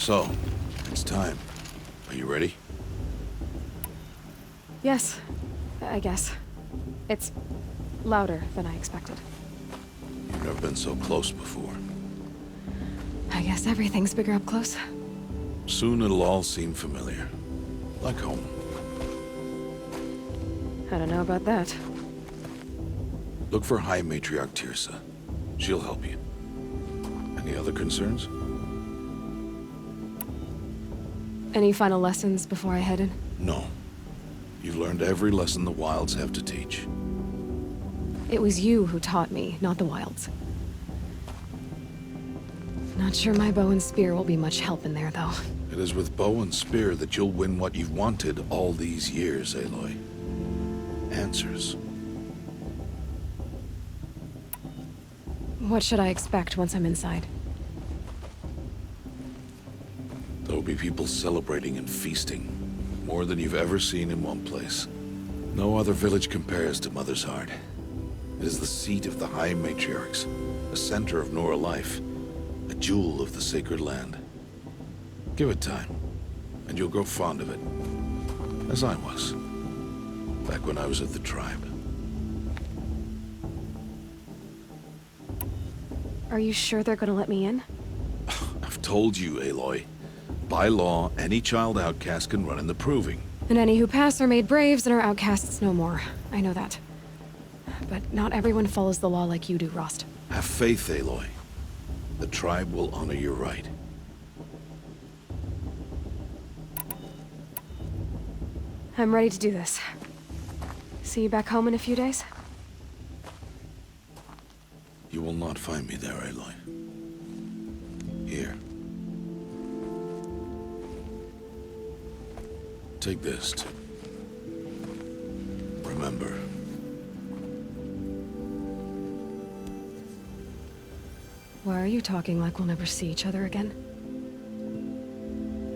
So, it's time. Are you ready? Yes, I guess. It's louder than I expected. You've never been so close before. I guess everything's bigger up close. Soon it'll all seem familiar. Like home. I don't know about that. Look for High Matriarch Teersa. She'll help you. Any other concerns? Any final lessons before I head in? No. You've learned every lesson the Wilds have to teach. It was you who taught me, not the Wilds. Not sure my bow and spear will be much help in there, though. It is with bow and spear that you'll win what you've wanted all these years, Aloy. Answers. What should I expect once I'm inside? There'll be people celebrating and feasting. More than you've ever seen in one place. No other village compares to Mother's Heart. It is the seat of the High Matriarchs, a center of Nora life, a jewel of the sacred land. Give it time, and you'll grow fond of it. As I was, back when I was at the tribe. Are you sure they're gonna let me in? I've told you, Aloy. By law, any child outcast can run in the Proving. And any who pass are made braves and are outcasts no more. I know that. But not everyone follows the law like you do, Rost. Have faith, Aloy. The tribe will honor your right. I'm ready to do this. See you back home in a few days? You will not find me there, Aloy. Here. Take this to remember. Why are you talking like we'll never see each other again?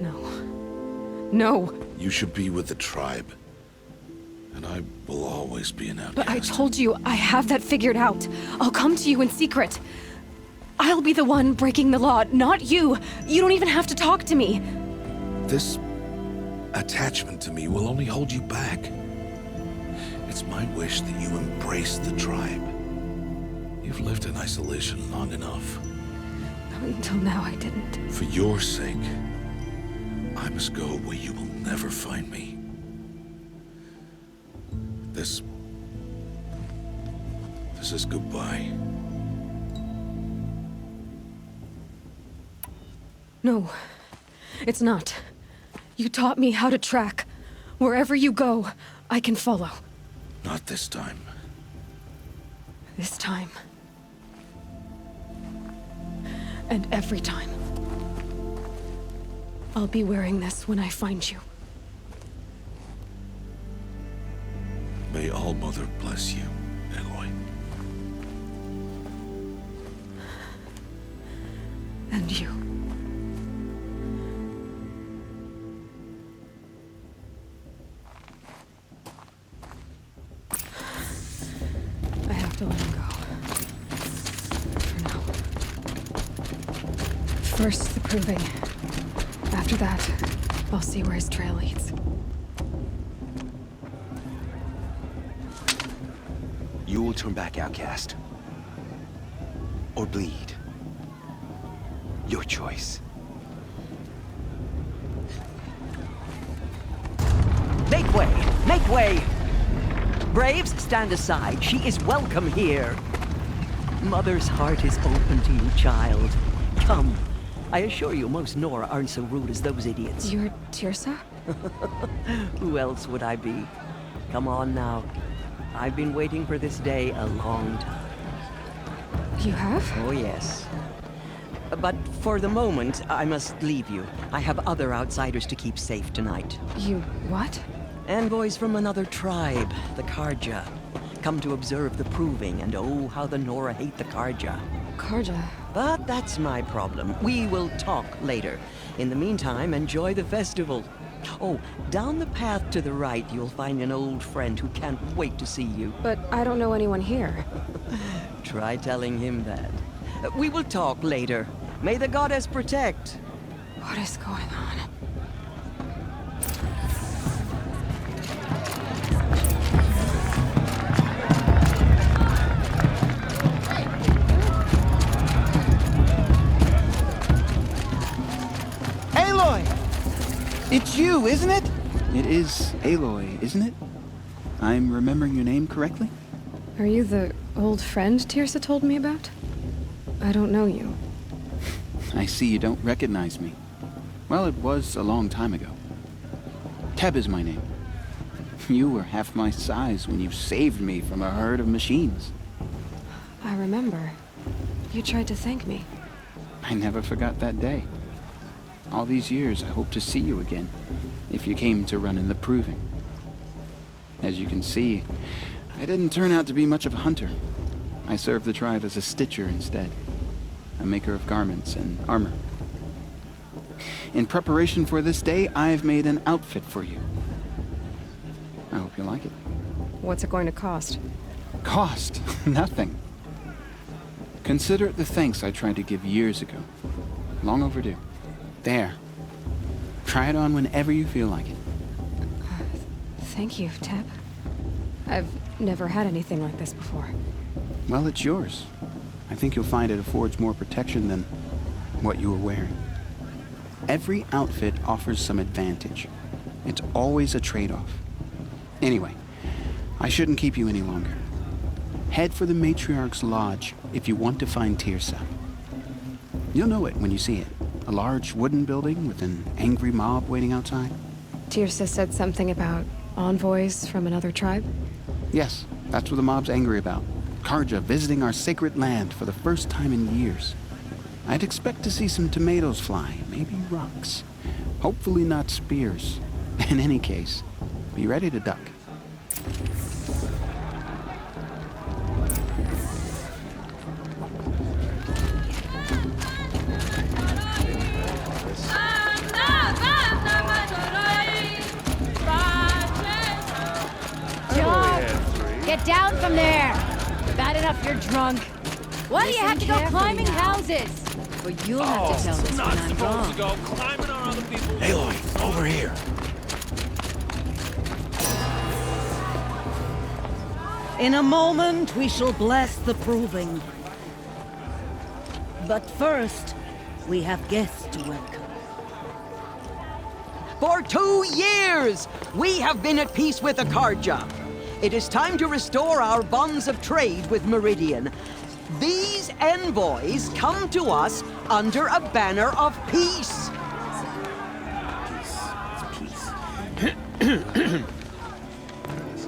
No. No! You should be with the tribe. And I will always be an outcast. But I told you, I have that figured out. I'll come to you in secret. I'll be the one breaking the law, not you. You don't even have to talk to me. This attachment to me will only hold you back. It's my wish that you embrace the tribe. You've lived in isolation long enough. Until now, I didn't. For your sake, I must go where you will never find me. This is goodbye. No, it's not. You taught me how to track. Wherever you go, I can follow. Not this time. This time. And every time. I'll be wearing this when I find you. May All-Mother bless you, Aloy. And you. I have to let him go. For now. First, the Proving. After that, I'll see where his trail leads. You will turn back, outcast. Or bleed. Your choice. Make way! Make way! Braves, stand aside. She is welcome here. Mother's heart is open to you, child. Come. I assure you, most Nora aren't so rude as those idiots. You're Teersa? Who else would I be? Come on now. I've been waiting for this day a long time. You have? Oh, yes. But for the moment, I must leave you. I have other outsiders to keep safe tonight. You what? Envoys from another tribe, the Carja. Come to observe the Proving, and oh, how the Nora hate the Carja. Carja. But that's my problem. We will talk later. In the meantime, enjoy the festival. Oh, down the path to the right, you'll find an old friend who can't wait to see you. But I don't know anyone here. Try telling him that. We will talk later. May the goddess protect. What is going on? Aloy! It's you, isn't it? It is Aloy, isn't it? I'm remembering your name correctly? Are you the old friend Tirsa told me about? I don't know you. I see you don't recognize me. Well, it was a long time ago. Teb is my name. You were half my size when you saved me from a herd of machines. I remember. You tried to thank me. I never forgot that day. All these years, I hope to see you again, if you came to run in the Proving. As you can see, I didn't turn out to be much of a hunter. I served the tribe as a stitcher instead, a maker of garments and armor. In preparation for this day, I've made an outfit for you. I hope you like it. What's it going to cost? Cost? Nothing. Consider it the thanks I tried to give years ago. Long overdue. There. Try it on whenever you feel like it. Thank you, Teb. I've never had anything like this before. Well, it's yours. I think you'll find it affords more protection than what you were wearing. Every outfit offers some advantage. It's always a trade-off. Anyway, I shouldn't keep you any longer. Head for the Matriarch's Lodge if you want to find Tirsa. You'll know it when you see it. A large wooden building with an angry mob waiting outside. Tirsa said something about envoys from another tribe? Yes, that's what the mob's angry about. Karja visiting our sacred land for the first time in years. I'd expect to see some tomatoes fly, maybe rocks. Hopefully not spears. In any case, be ready to duck. Get down from there! Bad enough you're drunk. Why do you have to go climbing houses? Well, you'll have to tell us when I'm wrong. Go climbing on other people's... Aloy, over here. In a moment, we shall bless the Proving. But first, we have guests to welcome. For 2 years, we have been at peace with the Karja. It is time to restore our bonds of trade with Meridian. These envoys come to us under a banner of peace.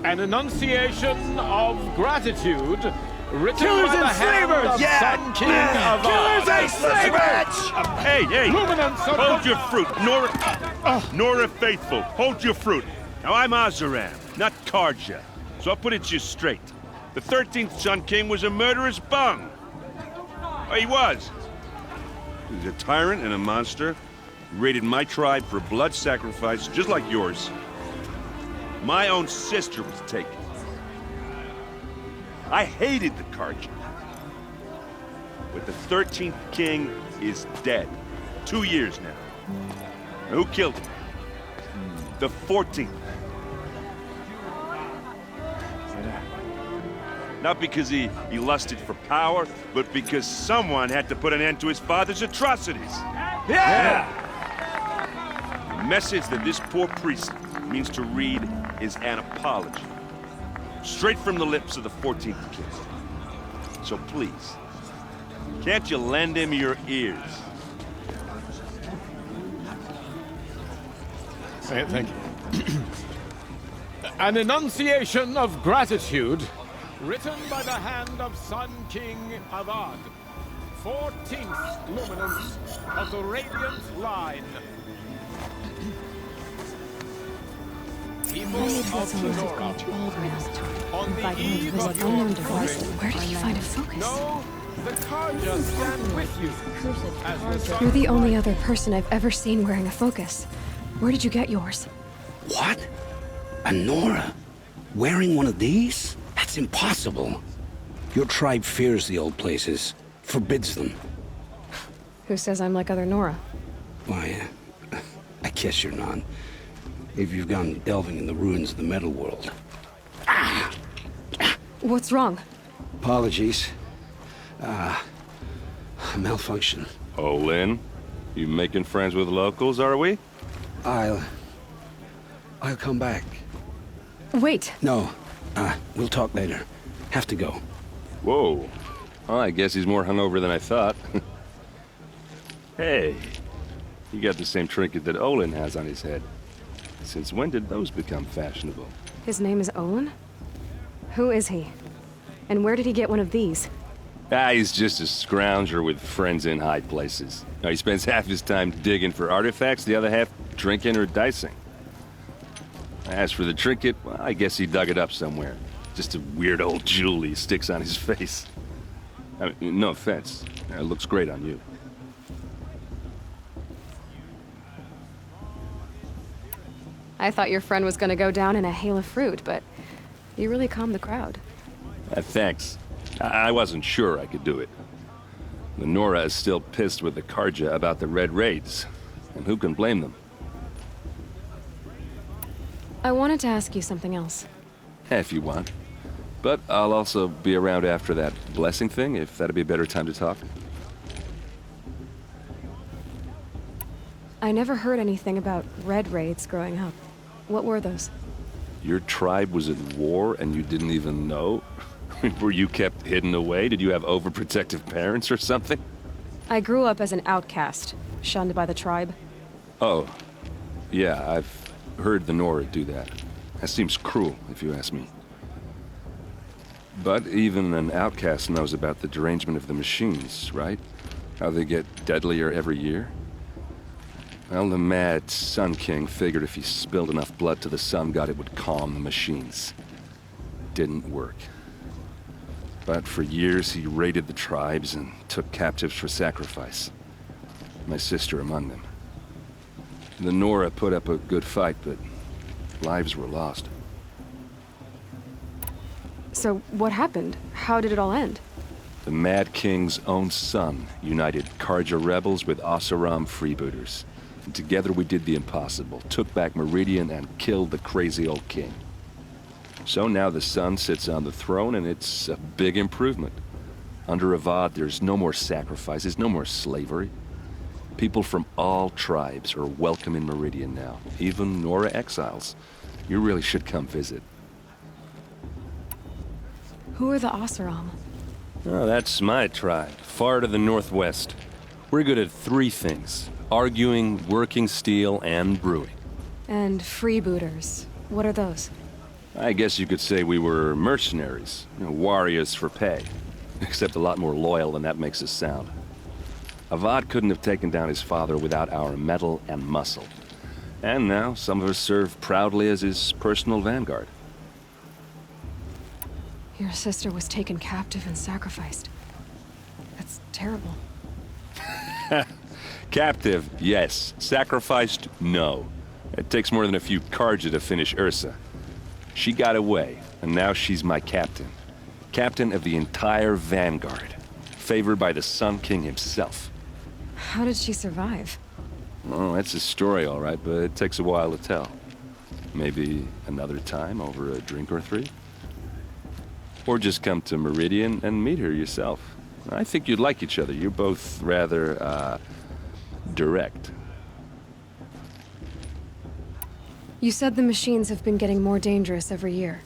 An enunciation of gratitude written Killers by the and hand slavers! of Yeah! Sun King of Killers Ard. and slavers! Hey, hey! Luminance of Hold your fruit, Nora Faithful. Hold your fruit. Now I'm Oseram, not Karja, so I'll put it just straight. The 13th Sun King was a murderous bung. Oh, he was. He was a tyrant and a monster. He raided my tribe for blood sacrifice, just like yours. My own sister was taken. I hated the Karja. But the 13th king is dead. 2 years now. Now, who killed him? The 14th. Not because he lusted for power, but because someone had to put an end to his father's atrocities. Yeah! The message that this poor priest means to read is an apology. Straight from the lips of the 14th king. So please, can't you lend him your ears? Thank you. An enunciation of gratitude written by the hand of Sun King Avad, 14th luminance of the Radiant Line. People of Sonora, on the eve of your Unknown device. coming, Where did you find a focus? know the Karja stand with you. As the You're the only other person I've ever seen wearing a focus. Where did you get yours? What? A Nora? Wearing one of these? That's impossible. Your tribe fears the old places, forbids them. Who says I'm like other Nora? Why, I guess you're none. If you've gone delving in the ruins of the metal world. What's wrong? Apologies. Malfunction. Oh, Lynn? You making friends with locals, are we? I'll come back. Wait. No, we'll talk later. Have to go. Whoa. Well, I guess he's more hungover than I thought. Hey, you got the same trinket that Olin has on his head. Since when did those become fashionable? His name is Owen? Who is he? And where did he get one of these? He's just a scrounger with friends in high places. Now, he spends half his time digging for artifacts, the other half drinking or dicing. As for the trinket, well, I guess he dug it up somewhere. Just a weird old jewel he sticks on his face. I mean, no offense. It looks great on you. I thought your friend was gonna go down in a hail of fruit, but you really calmed the crowd. Thanks. I wasn't sure I could do it. The Nora is still pissed with the Karja about the Red Raids, and who can blame them? I wanted to ask you something else. If you want. But I'll also be around after that blessing thing, if that'd be a better time to talk. I never heard anything about Red Raids growing up. What were those? Your tribe was at war and you didn't even know? Were you kept hidden away? Did you have overprotective parents or something? I grew up as an outcast, shunned by the tribe. Oh, yeah, I've heard the Nora do that. That seems cruel, if you ask me. But even an outcast knows about the derangement of the machines, right? How they get deadlier every year? Well, the mad Sun King figured if he spilled enough blood to the Sun God, it would calm the machines. Didn't work. But for years, he raided the tribes and took captives for sacrifice. My sister among them. The Nora put up a good fight, but lives were lost. So what happened? How did it all end? The Mad King's own son united Karja rebels with Oseram freebooters. And together we did the impossible, took back Meridian and killed the crazy old king. So now the son sits on the throne and it's a big improvement. Under Avad, there's no more sacrifices, no more slavery. People from all tribes are welcome in Meridian now, even Nora exiles. You really should come visit. Who are the Oseram? Oh, that's my tribe, far to the northwest. We're good at three things: arguing, working steel, and brewing. And freebooters. What are those? I guess you could say we were mercenaries, warriors for pay. Except a lot more loyal than that makes us sound. Avad couldn't have taken down his father without our metal and muscle. And now some of us serve proudly as his personal vanguard. Your sister was taken captive and sacrificed. That's terrible. Captive, yes. Sacrificed, no. It takes more than a few Karja to finish Ursa. She got away, and now she's my captain. Captain of the entire vanguard. Favored by the Sun King himself. How did she survive? Oh, that's a story, all right, but it takes a while to tell. Maybe another time over a drink or three? Or just come to Meridian and meet her yourself. I think you'd like each other. You're both rather, direct. You said the machines have been getting more dangerous every year.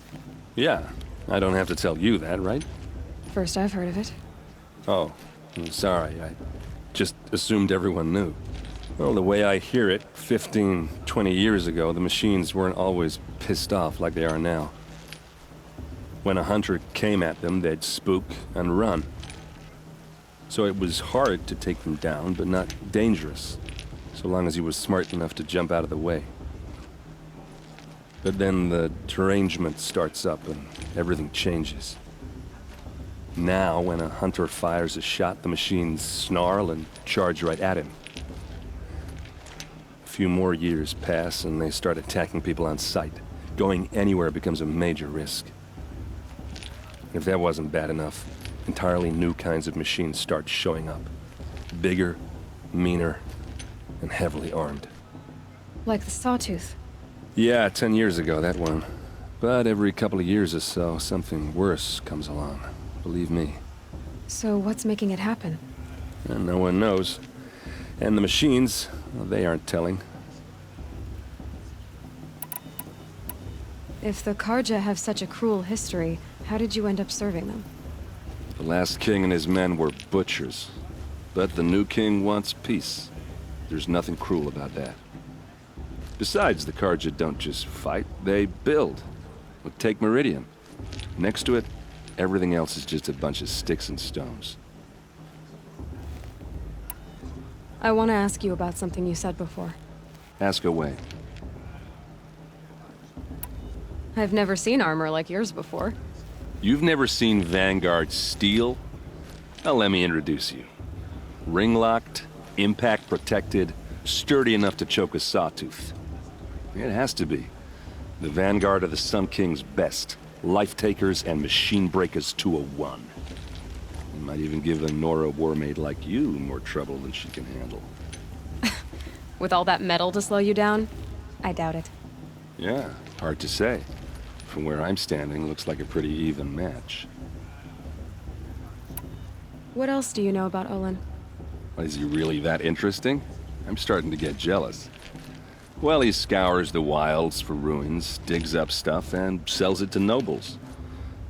Yeah, I don't have to tell you that, right? First I've heard of it. Oh, I'm sorry. I just assumed everyone knew. Well, the way I hear it, 15, 20 years ago, the machines weren't always pissed off like they are now. When a hunter came at them, they'd spook and run. So it was hard to take them down, but not dangerous, so long as he was smart enough to jump out of the way. But then the derangement starts up and everything changes. Now, when a hunter fires a shot, the machines snarl and charge right at him. A few more years pass and they start attacking people on sight. Going anywhere becomes a major risk. If that wasn't bad enough, entirely new kinds of machines start showing up. Bigger, meaner, and heavily armed. Like the Sawtooth. Yeah, 10 years ago, that one. But every couple of years or so, something worse comes along. Believe me. So what's making it happen? And no one knows. And the machines, well, they aren't telling. If the Karja have such a cruel history, how did you end up serving them? The last king and his men were butchers. But the new king wants peace. There's nothing cruel about that. Besides, the Karja don't just fight, they build. Well, take Meridian. Next to it, everything else is just a bunch of sticks and stones. I want to ask you about something you said before. Ask away. I've never seen armor like yours before. You've never seen Vanguard steel? Well, let me introduce you. Ring-locked, impact-protected, sturdy enough to choke a sawtooth. It has to be. The Vanguard of the Sun King's best. Life-takers and machine breakers to a one. You might even give a Nora warmaid like you more trouble than she can handle. With all that metal to slow you down? I doubt it. Yeah, hard to say. From where I'm standing, looks like a pretty even match. What else do you know about Olin? Is he really that interesting? I'm starting to get jealous. Well, he scours the wilds for ruins, digs up stuff, and sells it to nobles.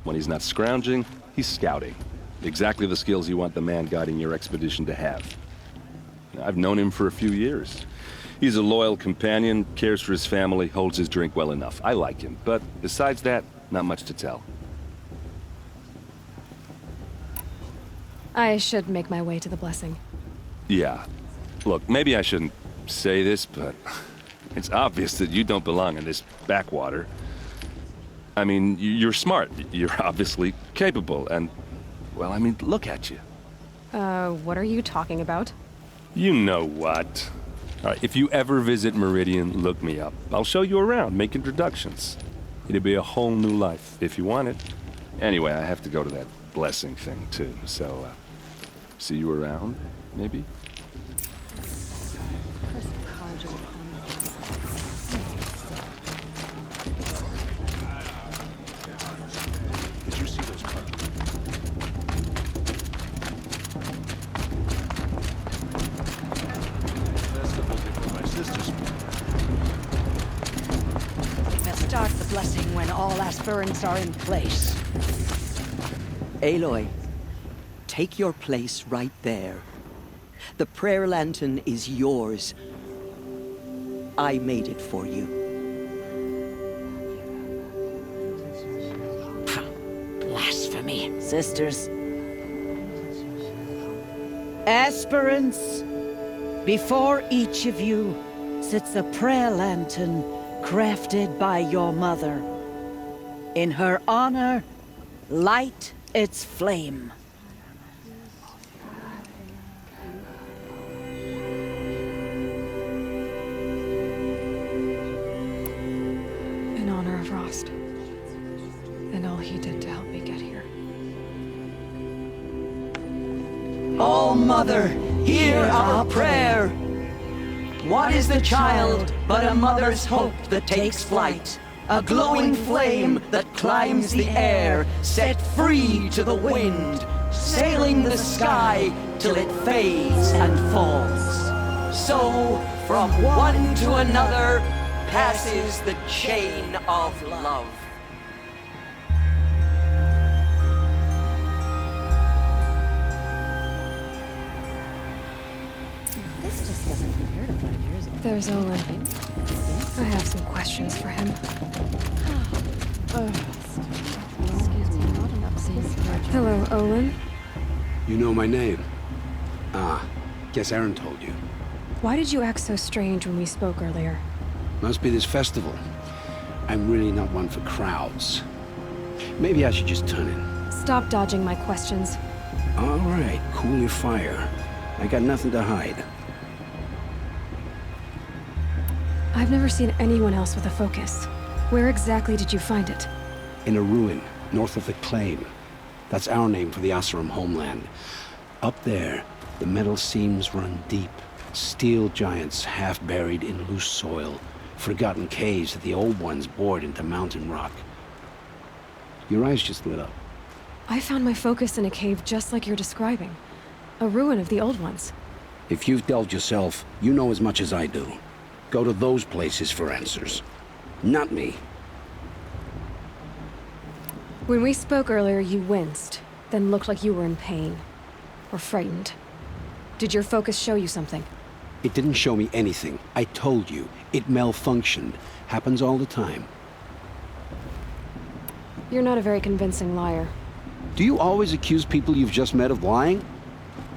When he's not scrounging, he's scouting. Exactly the skills you want the man guiding your expedition to have. I've known him for a few years. He's a loyal companion, cares for his family, holds his drink well enough. I like him, but besides that, not much to tell. I should make my way to the blessing. Yeah. Look, maybe I shouldn't say this, but it's obvious that you don't belong in this backwater. I mean, you're smart. You're obviously capable, and, well, I mean, look at you. What are you talking about? You know what. All right, if you ever visit Meridian, look me up. I'll show you around, make introductions. It'll be a whole new life, if you want it. Anyway, I have to go to that blessing thing, too, so, see you around, maybe? Did you see those cars? Festival before my sister's. We'll start the blessing when all aspirants are in place. Aloy, take your place right there. The prayer lantern is yours. I made it for you. Blasphemy. Sisters. Aspirants, before each of you sits a prayer lantern crafted by your mother. In her honor, light its flame. In honor of Rost. And all he did to help me get here. Oh, Mother, hear our prayer. What is the child but a mother's hope that takes flight? A glowing flame that climbs the air, set free to the wind, sailing the sky till it fades and falls. So, from one to another, passes the chain of love. This just doesn't compare to 5 years ago. There's Olin. I have some questions for him. Excuse me, not enough space for a Hello, Olin. You know my name? Ah, guess Aaron told you. Why did you act so strange when we spoke earlier? Must be this festival. I'm really not one for crowds. Maybe I should just turn in. Stop dodging my questions. All right, cool your fire. I got nothing to hide. I've never seen anyone else with a focus. Where exactly did you find it? In a ruin, north of the Claim. That's our name for the Oseram homeland. Up there, the metal seams run deep, Steel giants half buried in loose soil. Forgotten caves that the old ones bored into mountain rock. Your eyes just lit up. I found my focus in a cave just like you're describing. A ruin of the old ones. If you've delved yourself, you know as much as I do. Go to those places for answers. Not me. When we spoke earlier, you winced, then looked like you were in pain. Or frightened. Did your focus show you something? It didn't show me anything. I told you. It malfunctioned. Happens all the time. You're not a very convincing liar. Do you always accuse people you've just met of lying?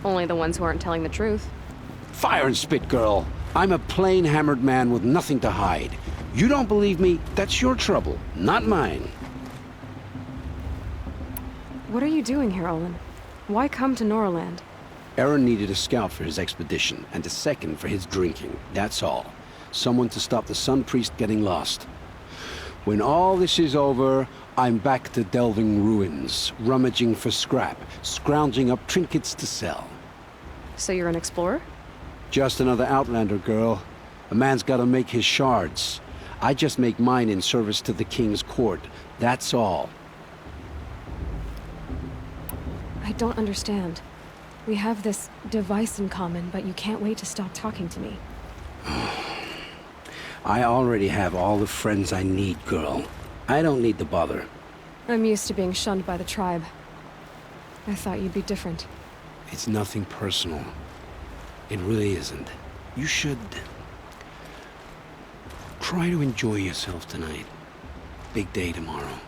Only the ones who aren't telling the truth. Fire and spit, girl. I'm a plain hammered man with nothing to hide. You don't believe me? That's your trouble, not mine. What are you doing here, Olin? Why come to Noraland? Eren needed a scout for his expedition, and a second for his drinking. That's all. Someone to stop the Sun Priest getting lost. When all this is over, I'm back to delving ruins, rummaging for scrap, scrounging up trinkets to sell. So you're an explorer? Just another Outlander, girl. A man's gotta make his shards. I just make mine in service to the King's court. That's all. I don't understand. We have this device in common, but you can't wait to stop talking to me. I already have all the friends I need, girl. I don't need the bother. I'm used to being shunned by the tribe. I thought you'd be different. It's nothing personal. It really isn't. You should... try to enjoy yourself tonight. Big day tomorrow.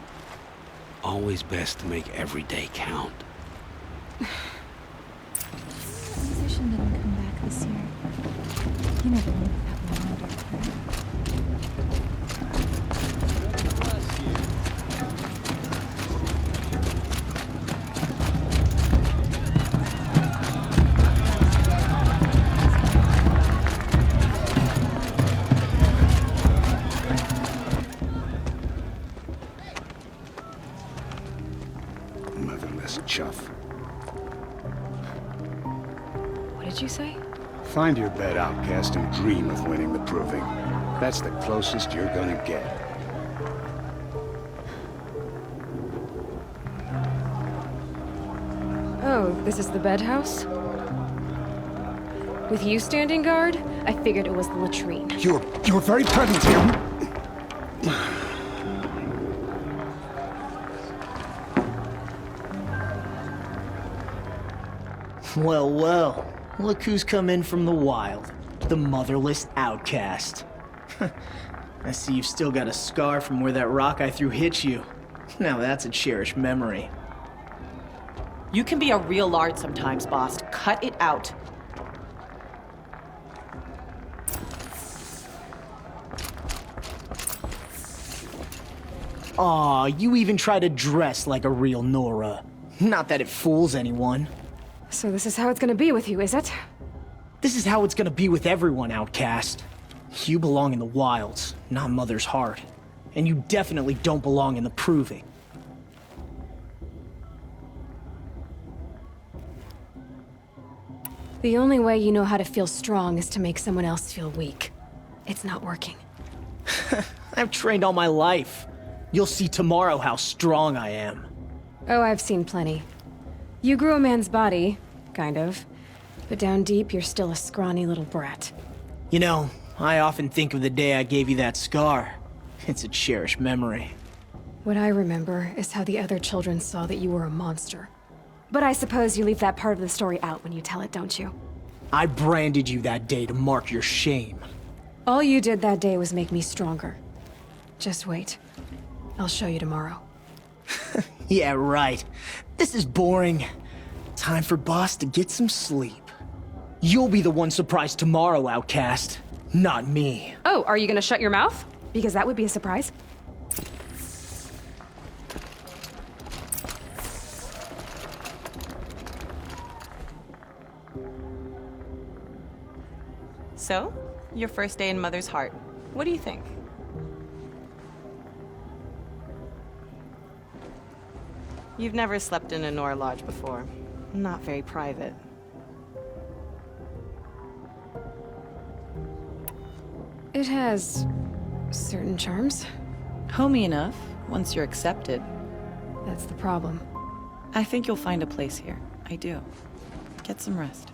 Always best to make every day count. Musician didn't come back this year. You never knew that one wondered, right? Motherless chuff. What did you say? Find your bed, outcast, and dream of winning the Proving. That's the closest you're gonna get. Oh, this is the bedhouse? With you standing guard, I figured it was the latrine. You're very present here. Well, well. Look who's come in from the wild. The motherless outcast. I see you've still got a scar from where that rock I threw hit you. Now that's a cherished memory. You can be a real lard sometimes, boss. Cut it out. Aw, you even try to dress like a real Nora. Not that it fools anyone. So this is how it's gonna be with you, is it? This is how it's gonna be with everyone, outcast. You belong in the wilds, not Mother's Heart. And you definitely don't belong in the Proving. The only way you know how to feel strong is to make someone else feel weak. It's not working. I've trained all my life. You'll see tomorrow how strong I am. Oh, I've seen plenty. You grew a man's body, kind of. But down deep, you're still a scrawny little brat. You know, I often think of the day I gave you that scar. It's a cherished memory. What I remember is how the other children saw that you were a monster. But I suppose you leave that part of the story out when you tell it, don't you? I branded you that day to mark your shame. All you did that day was make me stronger. Just wait. I'll show you tomorrow. Yeah, right. This is boring. Time for Boss to get some sleep. You'll be the one surprised tomorrow, outcast. Not me. Oh, are you gonna shut your mouth? Because that would be a surprise. So, your first day in Mother's Heart. What do you think? You've never slept in a Nora lodge before. Not very private. It has certain charms. Homey enough, once you're accepted. That's the problem. I think you'll find a place here. I do. Get some rest.